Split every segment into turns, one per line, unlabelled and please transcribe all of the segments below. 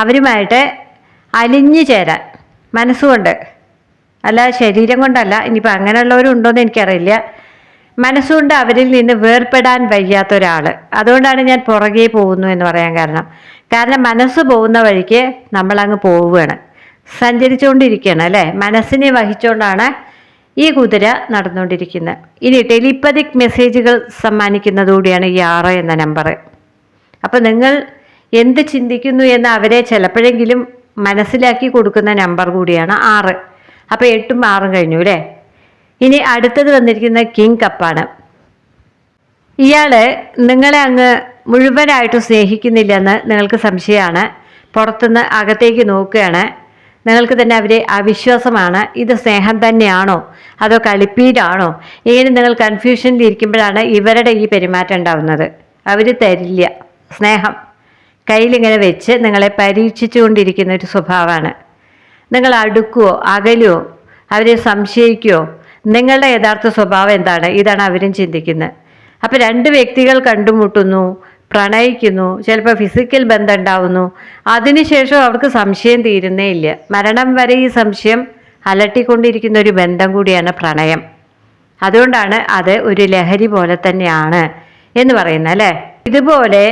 അവരുമായിട്ട് അലിഞ്ഞു ചേരാൻ മനസ്സുകൊണ്ട്, അല്ല ശരീരം കൊണ്ടല്ല. ഇനിയിപ്പോൾ അങ്ങനെയുള്ളവരും ഉണ്ടോയെന്ന് എനിക്കറിയില്ല. മനസ്സുകൊണ്ട് അവരിൽ നിന്ന് വേർപെടാൻ വയ്യാത്ത ഒരാൾ. അതുകൊണ്ടാണ് ഞാൻ പുറകെ പോകുന്നു എന്ന് പറയാൻ കാരണം മനസ്സ് പോകുന്ന വഴിക്ക് നമ്മളങ്ങ് പോവുകയാണ്, സഞ്ചരിച്ചുകൊണ്ടിരിക്കുകയാണ് അല്ലേ. മനസ്സിനെ വഹിച്ചുകൊണ്ടാണ് ഈ കുതിര നടന്നുകൊണ്ടിരിക്കുന്നത്. ഇനി ടെലിപ്പതിക് മെസ്സേജുകൾ സമ്മാനിക്കുന്നതുകൂടിയാണ് ഈ 6 എന്ന നമ്പർ. അപ്പോൾ നിങ്ങൾ എന്ത് ചിന്തിക്കുന്നു എന്ന് അവരെ ചിലപ്പോഴെങ്കിലും മനസ്സിലാക്കി കൊടുക്കുന്ന നമ്പർ കൂടിയാണ് 6. അപ്പോൾ 8ഉം 6ഉം കഴിഞ്ഞു അല്ലേ. ഇനി അടുത്തത് വന്നിരിക്കുന്ന കിങ് കപ്പാണ്. ഇയാൾ നിങ്ങളെ അങ്ങ് മുഴുവനായിട്ട് സ്നേഹിക്കുന്നില്ലെന്ന് നിങ്ങൾക്ക് സംശയമാണ്. പുറത്തുനിന്ന് അകത്തേക്ക് നോക്കുകയാണ്. നിങ്ങൾക്ക് തന്നെ അവരെ അവിശ്വാസമാണ്. ഇത് സ്നേഹം തന്നെയാണോ അതോ കളിപ്പീരാണോ? ഇങ്ങനെ നിങ്ങൾ കൺഫ്യൂഷനിൽ ഇരിക്കുമ്പോഴാണ് ഇവരുടെ ഈ പെരുമാറ്റം ഉണ്ടാവുന്നത്. അവർ തരില്ല. സ്നേഹം കയ്യിലിങ്ങനെ വെച്ച് നിങ്ങളെ പരീക്ഷിച്ചു കൊണ്ടിരിക്കുന്ന ഒരു സ്വഭാവമാണ്. നിങ്ങൾ അടുക്കുവോ അകലുവോ, അവരെ സംശയിക്കുവോ, നിങ്ങളുടെ യഥാർത്ഥ സ്വഭാവം എന്താണ്? ഇതാണ് അവരും ചിന്തിക്കുന്നത്. അപ്പോൾ 2 വ്യക്തികൾ കണ്ടുമുട്ടുന്നു, പ്രണയിക്കുന്നു, ചിലപ്പോൾ ഫിസിക്കൽ ബന്ധം ഉണ്ടാവുന്നു. അതിനുശേഷം അവർക്ക് സംശയം തീരുന്നേ ഇല്ല. മരണം വരെ ഈ സംശയം അലട്ടിക്കൊണ്ടിരിക്കുന്ന ഒരു ബന്ധം കൂടിയാണ് പ്രണയം. അതുകൊണ്ടാണ് അത് ഒരു ലഹരി പോലെ തന്നെയാണ് എന്ന് പറയുന്നത് അല്ലേ. ഇതുപോലെ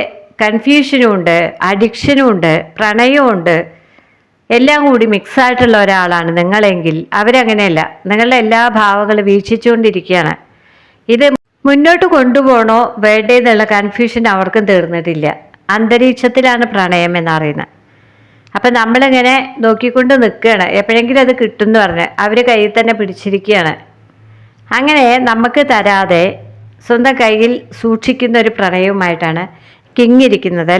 കൺഫ്യൂഷനും ഉണ്ട്, അഡിക്ഷനും ഉണ്ട്, പ്രണയവും ഉണ്ട്, എല്ലാം കൂടി മിക്സായിട്ടുള്ള ഒരാളാണ് നിങ്ങളെങ്കിൽ അവരങ്ങനെയല്ല. നിങ്ങളുടെ എല്ലാ ഭാവങ്ങളും വീക്ഷിച്ചുകൊണ്ടിരിക്കുകയാണ്. ഇത് മുന്നോട്ട് കൊണ്ടുപോകണോ വേണ്ടേ എന്നുള്ള കൺഫ്യൂഷൻ അവർക്കും തീർന്നിട്ടില്ല. അന്തരീക്ഷത്തിലാണ് പ്രണയം എന്നറിയുന്നത്. അപ്പം നമ്മളിങ്ങനെ നോക്കിക്കൊണ്ട് നിൽക്കുകയാണ്, എപ്പോഴെങ്കിലും അത് കിട്ടുമെന്ന് പറഞ്ഞ് അവർ കയ്യിൽ തന്നെ പിടിച്ചിരിക്കുകയാണ്. അങ്ങനെ നമുക്ക് തരാതെ സ്വന്തം കയ്യിൽ സൂക്ഷിക്കുന്ന ഒരു പ്രണയവുമായിട്ടാണ് കിങ് ഇരിക്കുന്നത്.